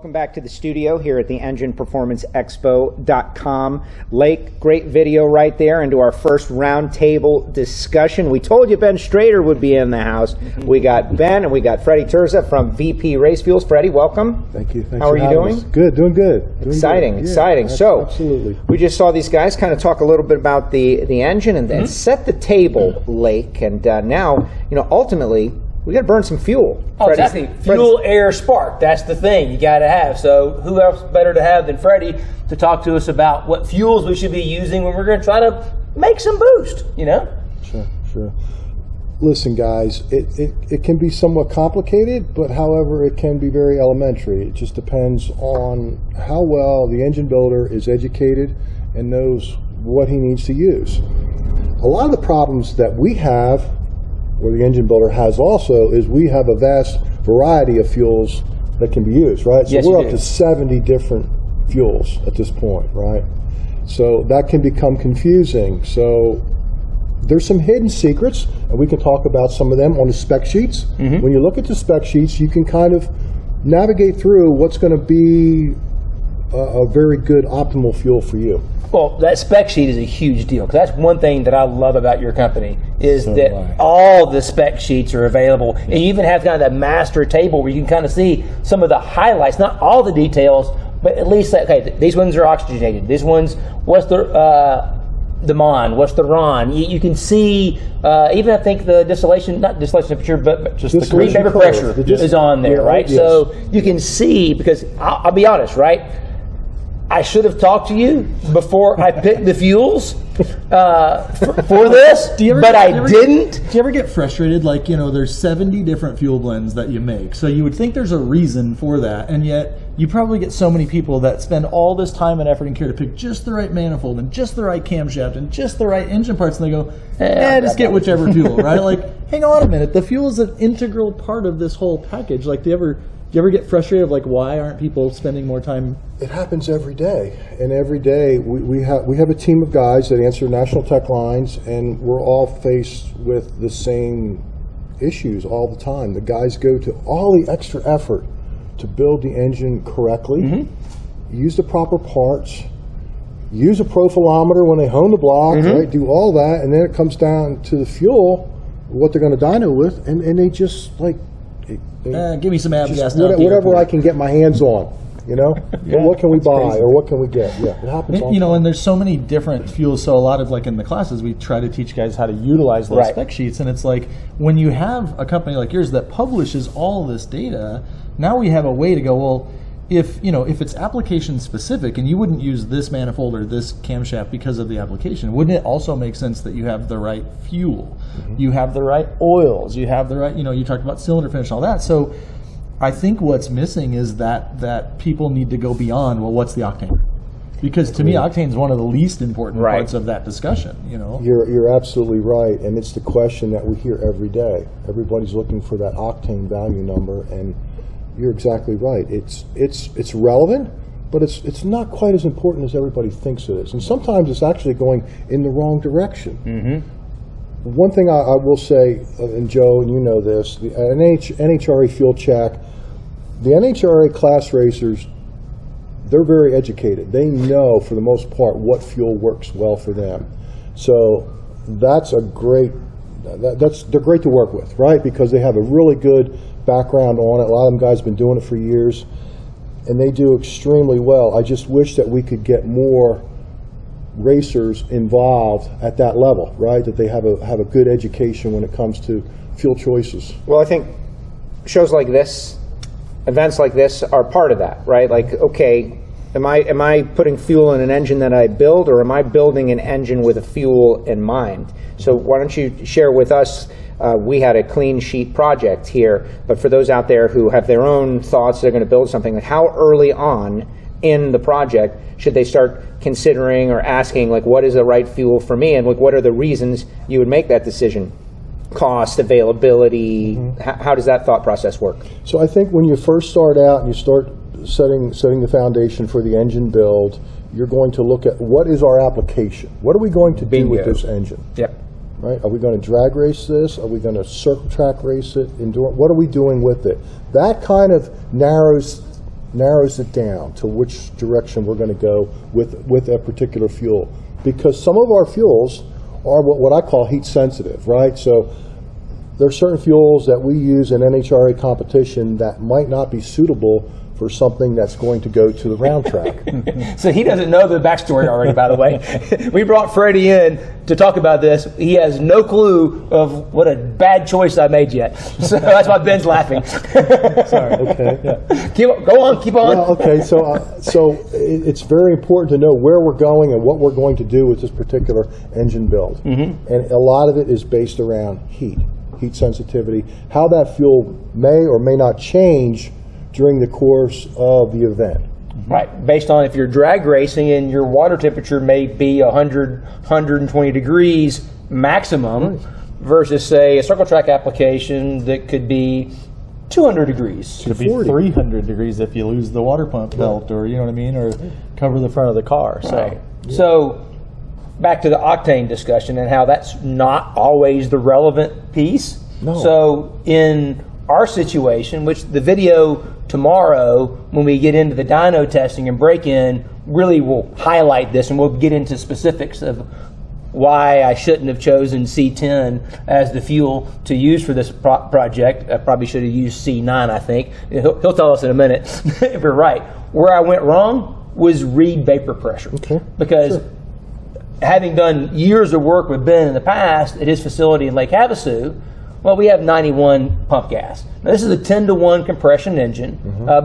Welcome back to the studio here at the EnginePerformanceExpo.com. Lake, great video right there into our first roundtable discussion. We told you Ben Strader would be in the house. We got Ben and we got Freddy Turza from VP Race Fuels. Freddy, welcome. Thank you. Thanks. How are you doing? Good, doing good. Exciting. Yeah, so, absolutely. We just saw these guys kind of talk a little bit about the engine and set the table, Lake. And now, ultimately, we got to burn some fuel. Oh, exactly. Fuel, air, spark. That's the thing you got to have. So who else better to have than Freddy to talk to us about what fuels we should be using when we're going to try to make some boost, Sure. Listen, guys, it can be somewhat complicated, but however, it can be very elementary. It just depends on how well the engine builder is educated and knows what he needs to use. A lot of the problems that we have, or the engine builder has also, is we have a vast variety of fuels that can be used, right? So we're up to 70 different fuels at this point, right? So that can become confusing. So there's some hidden secrets, and we can talk about some of them on the spec sheets. When you look at the spec sheets, you can kind of navigate through what's going to be a very good optimal fuel for you. Well, that spec sheet is a huge deal, because that's one thing that I love about your company is that all the spec sheets are available. And you even have kind of that master table where you can kind of see some of the highlights, not all the details, but at least, okay, these ones are oxygenated. These ones, what's the MON, what's the RON? You can see, even I think the not distillation temperature, but just the green vapor pressure is on there, right? Yes. So you can see, because I'll be honest, right? I should have talked to you before I picked the fuels for this, but I didn't. Do you ever get frustrated? Like, there's 70 different fuel blends that you make. So you would think there's a reason for that, and yet you probably get so many people that spend all this time and effort and care to pick just the right manifold and just the right camshaft and just the right engine parts, and they go, just get whichever fuel, right? Like, hang on a minute. The fuel is an integral part of this whole package. Like, do you ever get frustrated of, like, why aren't people spending more time? It happens every day, and every day we have a team of guys that answer national tech lines, and we're all faced with the same issues all the time. The guys go to all the extra effort to build the engine correctly, use the proper parts, use a profilometer when they hone the block, right? Do all that, and then it comes down to the fuel, what they're going to dyno with, and they just like. Give me some avgas. Whatever I can get my hands on, what can we buy or what can we get? Yeah, it happens all the time. And there's so many different fuels. So a lot of, like, in the classes, we try to teach guys how to utilize those spec sheets. And it's like, when you have a company like yours that publishes all this data, now we have a way to go, well, if it's application specific and you wouldn't use this manifold or this camshaft because of the application, wouldn't it also make sense that you have the right fuel, you have the right oils, you have the right, you talked about cylinder finish and all that. So I think what's missing is that people need to go beyond, well, what's the octane? Because to me, octane is one of the least important parts of that discussion. You're absolutely right, and it's the question that we hear every day. Everybody's looking for that octane value number, and you're exactly right. It's relevant, but it's not quite as important as everybody thinks it is. And sometimes it's actually going in the wrong direction. One thing I will say, and Joe, and you know this, the NHRA fuel check, the NHRA class racers, they're very educated. They know, for the most part, what fuel works well for them. So they're great to work with, right? Because they have a really good background on it. A lot of them guys have been doing it for years, and they do extremely well. I just wish that we could get more racers involved at that level, right? That they have a good education when it comes to fuel choices. Well, I think shows like this, events like this, are part of that, right? Like, okay, am I putting fuel in an engine that I build, or am I building an engine with a fuel in mind? So why don't you share with us? We had a clean sheet project here, but for those out there who have their own thoughts, they're going to build something, like how early on in the project should they start considering or asking, like, what is the right fuel for me, and like, what are the reasons you would make that decision? Cost, availability, how does that thought process work? So I think when you first start out and you start setting the foundation for the engine build, you're going to look at what is our application? What are we going to do with this engine? Yep. Right? Are we going to drag race this? Are we going to circle track race it? What are we doing with it? That kind of narrows narrows it down to which direction we're going to go with a particular fuel. Because some of our fuels are what I call heat sensitive, right? So there are certain fuels that we use in NHRA competition that might not be suitable for something that's going to go to the round track. So he doesn't know the backstory already, by the way. We brought Freddie in to talk about this. He has no clue of what a bad choice I made yet. So that's why Ben's laughing. Sorry. Okay. Yeah. Go on. Keep on. Well, okay. So it's very important to know where we're going and what we're going to do with this particular engine build. Mm-hmm. And a lot of it is based around heat sensitivity, how that fuel may or may not change during the course of the event. Right, based on if you're drag racing and your water temperature may be 100, 120 degrees maximum, versus, say, a circle track application that could be 200 degrees. Could be 300 degrees if you lose the water pump belt, or you know what I mean, or cover the front of the car. So, right. So back to the octane discussion and how that's not always the relevant piece. No. So in our situation, which the video tomorrow, when we get into the dyno testing and break-in, really will highlight this, and we'll get into specifics of why I shouldn't have chosen C10 as the fuel to use for this project. I probably should have used C9, I think. He'll tell us in a minute if we're right. Where I went wrong was read vapor pressure. Okay. Because having done years of work with Ben in the past at his facility in Lake Havasu, well, we have 91 pump gas. Now, this is a 10-to-1 compression engine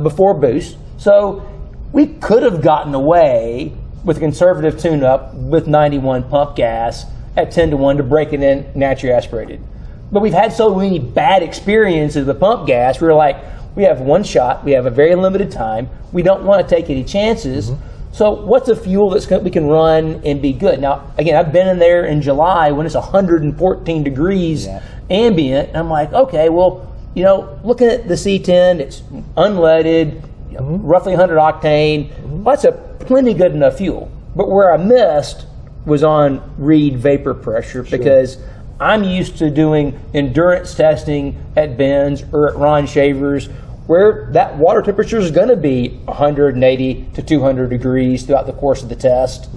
before boost. So we could have gotten away with a conservative tune-up with 91 pump gas at 10-to-1 to break it in naturally aspirated. But we've had so many bad experiences with pump gas, we're like, we have one shot, we have a very limited time, we don't want to take any chances. So what's a fuel we can run and be good? Now, again, I've been in there in July when it's 114 degrees ambient, and I'm like, okay, well, you know, looking at the C10, it's unleaded, roughly 100 octane. Well, that's a plenty good enough fuel. But where I missed was on read vapor pressure, because I'm used to doing endurance testing at Ben's or at Ron Shaver's, where that water temperature is going to be 180 to 200 degrees throughout the course of the test.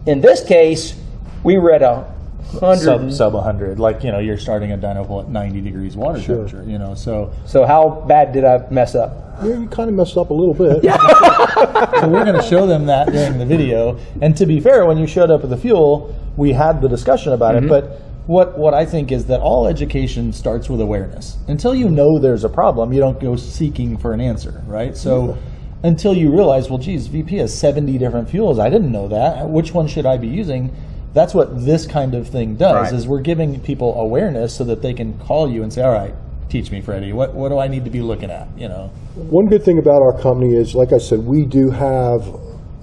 In this case, we were at 100. Sub 100, like, you know, you're starting a dyno pool at 90 degrees water temperature, you know, so how bad did I mess up? Yeah, you kind of messed up a little bit. So we're going to show them that during the video. And to be fair, when you showed up with the fuel, we had the discussion about it. But what I think is that all education starts with awareness. Until you know there's a problem, you don't go seeking for an answer, right? So until you realize, well, geez, VP has 70 different fuels. I didn't know that. Which one should I be using? That's what this kind of thing does, is we're giving people awareness so that they can call you and say, all right, teach me, Freddie, what do I need to be looking at, you know? One good thing about our company is, like I said, we do have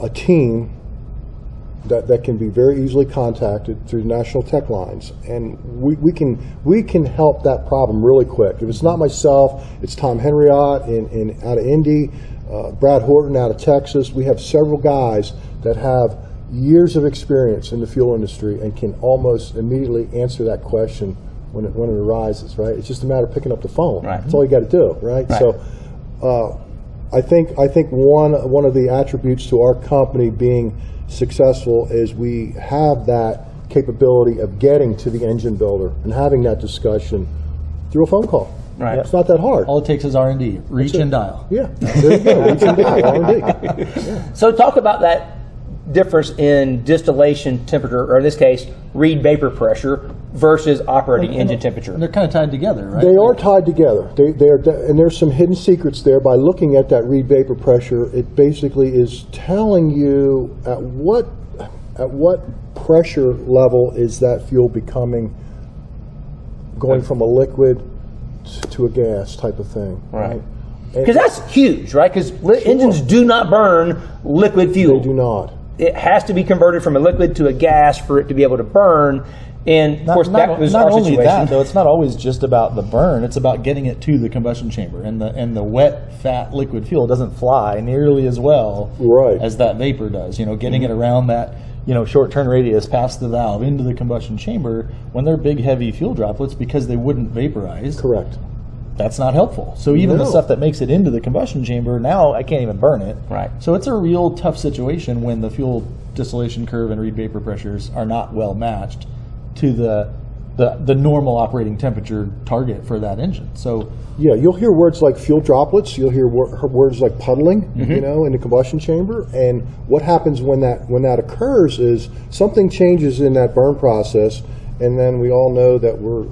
a team that can be very easily contacted through national tech lines, and we can help that problem really quick. If it's not myself, it's Tom Henriott out of Indy, Brad Horton out of Texas. We have several guys that have years of experience in the fuel industry and can almost immediately answer that question when it arises, right? It's just a matter of picking up the phone. Right. That's all you got to do, right? So I think one of the attributes to our company being successful is we have that capability of getting to the engine builder and having that discussion through a phone call. Right. It's not that hard. All it takes is R&D, reach and dial. Yeah, there you go, reach and dial, R&D. So talk about that difference in distillation temperature, or in this case, read vapor pressure versus operating engine temperature. And they're kind of tied together, right? They are tied together. And there's some hidden secrets there. By looking at that read vapor pressure, it basically is telling you at what pressure level is that fuel going from a liquid to a gas type of thing. Right. Because that's huge, right? Because engines do not burn liquid fuel. They do not. It has to be converted from a liquid to a gas for it to be able to burn. And of course, that was our situation. Not only that, though, it's not always just about the burn. It's about getting it to the combustion chamber, and the wet, fat, liquid fuel doesn't fly nearly as well as that vapor does. You know, getting it around that, you know, short turn radius past the valve into the combustion chamber when they're big, heavy fuel droplets, because they wouldn't vaporize. Correct. that's not helpful. So even the stuff that makes it into the combustion chamber, now I can't even burn it. Right. So it's a real tough situation when the fuel distillation curve and reed vapor pressures are not well matched to the normal operating temperature target for that engine. So yeah, you'll hear words like fuel droplets. You'll hear words like puddling, you know, in the combustion chamber. And what happens when that occurs is something changes in that burn process, and then we all know that we're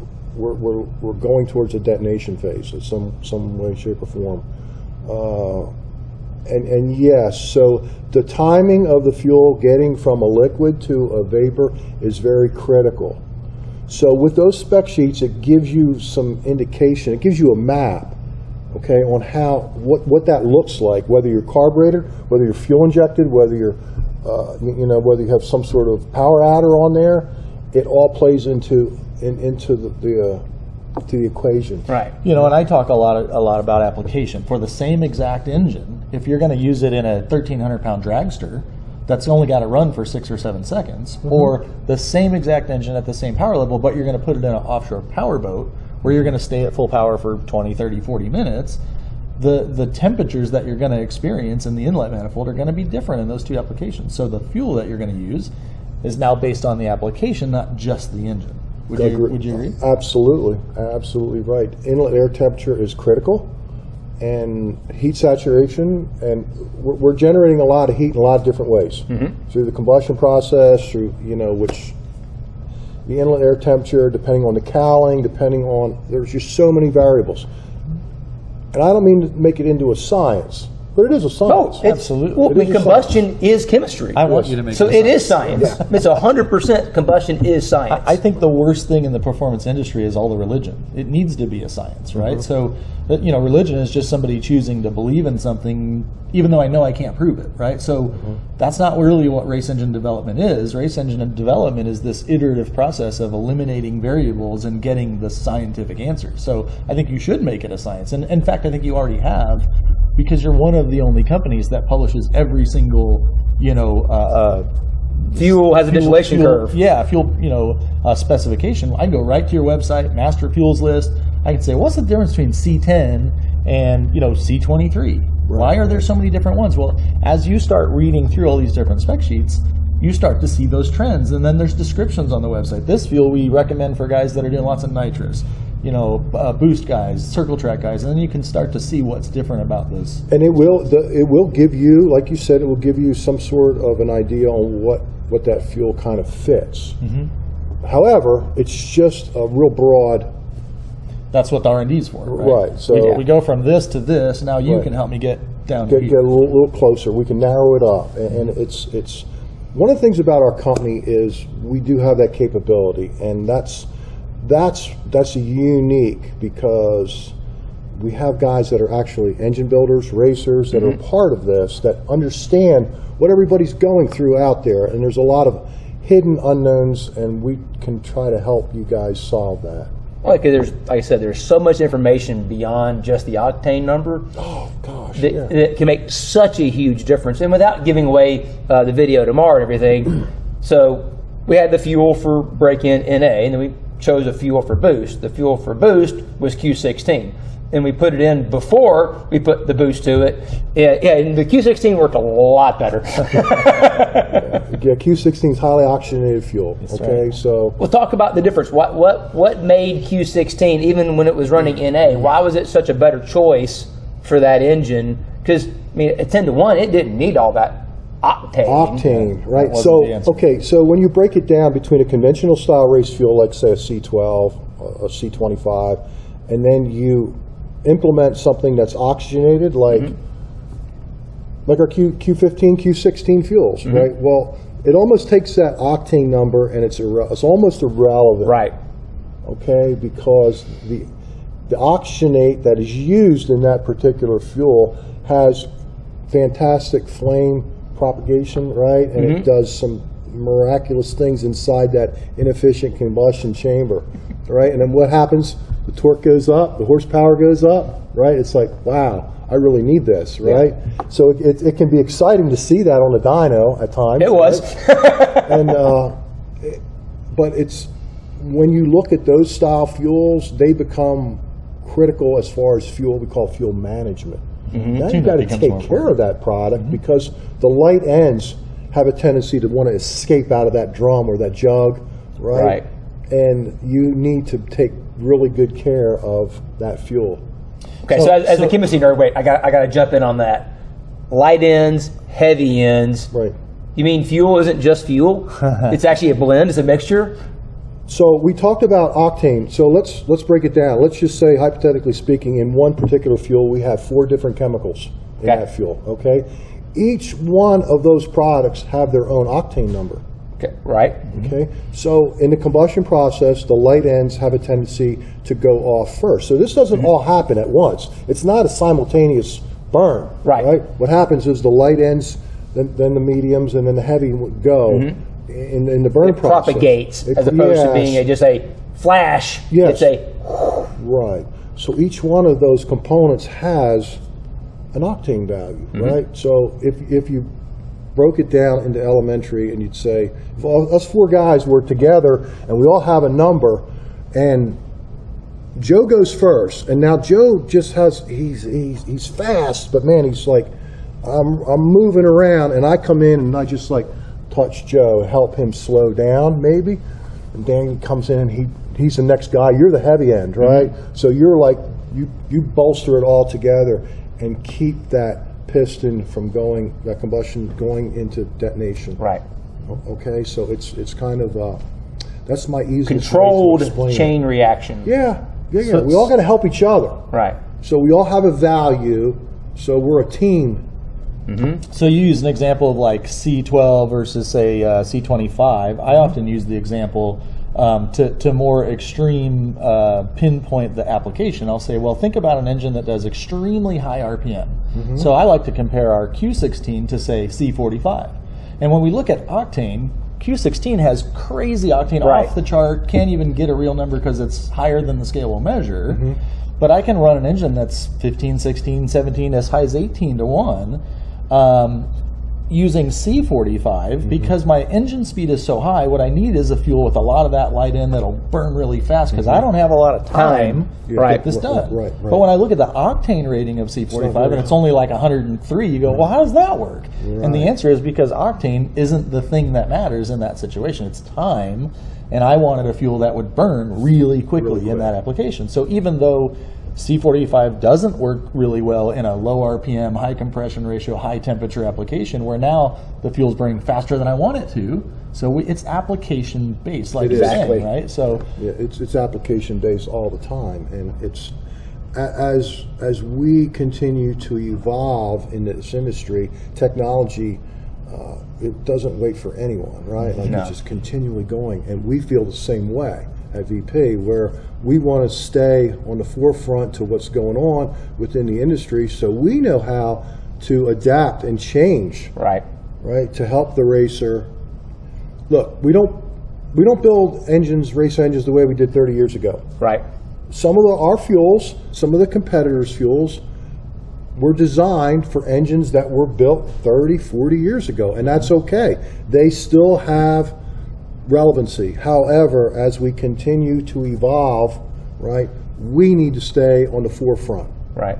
going towards a detonation phase in some way, shape, or form. And yes, so the timing of the fuel getting from a liquid to a vapor is very critical. So with those spec sheets, it gives you some indication. It gives you a map, okay, on what that looks like. Whether you're carbureted, whether you're fuel injected, whether you're whether you have some sort of power adder on there, it all plays into the equation. Right. You know, and I talk a lot about application for the same exact engine. If you're going to use it in a 1,300-pound dragster, that's only got to run for 6 or 7 seconds, or the same exact engine at the same power level, but you're going to put it in an offshore power boat where you're going to stay at full power for 20, 30, 40 minutes. The temperatures that you're going to experience in the inlet manifold are going to be different in those two applications. So the fuel that you're going to use is now based on the application, not just the engine. Would you agree? Absolutely. Absolutely right. Inlet air temperature is critical, and heat saturation, and we're generating a lot of heat in a lot of different ways. Through the combustion process, through, which the inlet air temperature, depending on the cowling, there's just so many variables. And I don't mean to make it into a science, but it is a science. Oh, absolutely. Well, combustion is chemistry. I want you to make so it it is science. Yeah. It's 100% combustion is science. I think the worst thing in the performance industry is all the religion. It needs to be a science, right? So, religion is just somebody choosing to believe in something, even though I know I can't prove it, right? So that's not really what race engine development is. Race engine development is this iterative process of eliminating variables and getting the scientific answer. So I think you should make it a science. And in fact, I think you already have, because you're one of the only companies that publishes every single, fuel has a distillation curve. Yeah, fuel, specification. I go right to your website, master fuels list. I can say, what's the difference between C10 and, C23? Right. Why are there so many different ones? Well, as you start reading through all these different spec sheets, you start to see those trends. And then there's descriptions on the website. This fuel we recommend for guys that are doing lots of nitrous, boost guys, circle track guys, and then you can start to see what's different about this. And it will give you, like you said, it will give you some sort of an idea on what that fuel kind of fits. However, it's just a real broad. That's what the R&D is for, right? Right. So we go from this to this. Now you can help me get down to get a little closer. We can narrow it up, and it's one of the things about our company is we do have that capability, and that's unique because we have guys that are actually engine builders, racers that are part of this, that understand what everybody's going through out there, and there's a lot of hidden unknowns, and we can try to help you guys solve that. Like I said, there's so much information beyond just the octane number. Oh gosh, that can make such a huge difference, and without giving away the video tomorrow and everything. So we had the fuel for break-in NA, and then we chose a fuel for boost. The fuel for boost was Q16, and we put it in before we put the boost to it. And the Q16 worked a lot better. Yeah, Q16 is highly oxygenated fuel. That's okay, right. so we'll talk about the difference. What made Q16, even when it was running NA, why was it such a better choice for that engine? Because at 10-to-1, it didn't need all that octane. Right? So when you break it down between a conventional style race fuel, like say a C12, a C25, and then you implement something that's oxygenated, like our Q15, Q16 fuels, right? Well, it almost takes that octane number and it's almost irrelevant, right? Okay, because the oxygenate that is used in that particular fuel has fantastic flame propagation, right? And it does some miraculous things inside that inefficient combustion chamber, right? And then what happens? The torque goes up, the horsepower goes up, right? It's like, wow, I really need this, right? Yeah. So it can be exciting to see that on the dyno at times. It was. But it's, when you look at those style fuels, they become critical as far as fuel. We call fuel management. Now That you've got to becomes take more care of that product because the light ends have a tendency to want to escape out of that drum or that jug, right? And you need to take really good care of that fuel. Okay, so as a chemistry nerd, wait, I got to jump in on that. Light ends, heavy ends. Right. You mean fuel isn't just fuel? It's actually a blend. It's a mixture. So we talked about octane. So let's break it down. Let's just say, hypothetically speaking, in one particular fuel, we have 4 different chemicals in that fuel. Okay. Each one of those products have their own octane number. Okay. Right. Okay. So in the combustion process, the light ends have a tendency to go off first. So this doesn't all happen at once. It's not a simultaneous burn. Right. What happens is the light ends, then the mediums, and then the heavy would go in the burn process. Propagates as opposed to being just a flash. Yes. It's a right. So each one of those components has an octane value, right? So if you broke it down into elementary and you'd say, if us 4 guys were together and we all have a number, and Joe goes first, and now Joe just has he's fast, but man, he's like I'm moving around, and I come in and I just like touch Joe, help him slow down maybe, and Dan comes in and he's the next guy. You're the heavy end, right? So you're like you bolster it all together and keep that piston from going, that combustion going into detonation. right. Okay, so it's kind of that's my easiest Controlled way to explain chain it. reaction. Yeah. We all got to help each other. Right. So we all have a value. So we're a team. So you use an example of like C12 versus say C25. I often use the example to more extreme pinpoint the application. I'll say, well, think about an engine that does extremely high RPM. So I like to compare our Q16 to say C45. And when we look at octane, Q16 has crazy octane off the chart, can't even get a real number because it's higher than the scale will measure. But I can run an engine that's 15, 16, 17, as high as 18 to 1 using C45 because my engine speed is so high. What I need is a fuel with a lot of that light in that'll burn really fast because I don't have a lot of time to get this done. Right. But when I look at the octane rating of C45 and it's only like 103, you go, well, how does that work? And the answer is because octane isn't the thing that matters in that situation. It's time, and I wanted a fuel that would burn really quickly in that application. So even though C45 doesn't work really well in a low RPM, high compression ratio, high temperature application where now the fuel's burning faster than I want it to. So it's application based, like you're saying, right? So yeah, it's application based all the time, and it's as we continue to evolve in this industry, technology it doesn't wait for anyone, right? Like it's just continually going, and we feel the same way at VP, where we want to stay on the forefront to what's going on within the industry, so we know how to adapt and change, right, to help the racer. Look, we don't build race engines the way we did 30 years ago. Right. Some of our fuels, some of the competitors' fuels, were designed for engines that were built 30, 40 years ago, and that's okay. They still have relevancy. However, as we continue to evolve, right, we need to stay on the forefront. Right.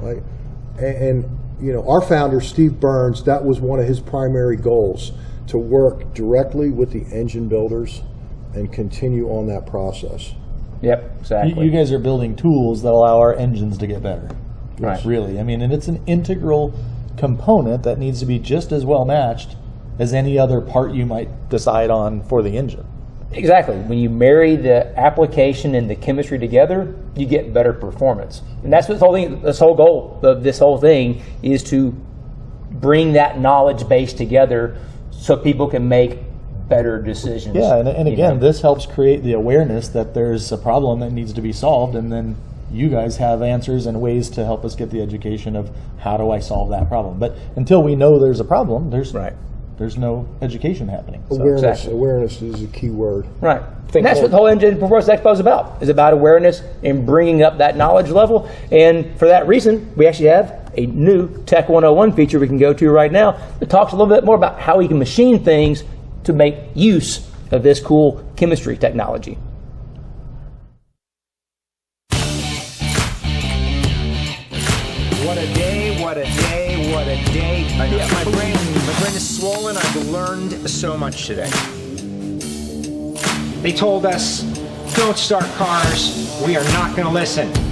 And you know, our founder, Steve Burns, that was one of his primary goals, to work directly with the engine builders and continue on that process. Yep, exactly. You guys are building tools that allow our engines to get better. Right. Really. I mean, and it's an integral component that needs to be just as well matched as any other part you might decide on for the engine. Exactly. When you marry the application and the chemistry together, you get better performance. And that's what this whole goal of this whole thing is, to bring that knowledge base together so people can make better decisions. Yeah, and again, this helps create the awareness that there's a problem that needs to be solved, and then you guys have answers and ways to help us get the education of how do I solve that problem. But until we know there's a problem, there's no education happening. So. Awareness is a key word. Right. And that's what the whole Engine Performance Expo is about. Is about awareness and bringing up that knowledge level. And for that reason, we actually have a new Tech 101 feature we can go to right now that talks a little bit more about how we can machine things to make use of this cool chemistry technology. a day, what a day, what a day. Yeah, my brain is swollen. I've learned so much today. They told us, don't start cars. We are not going to listen.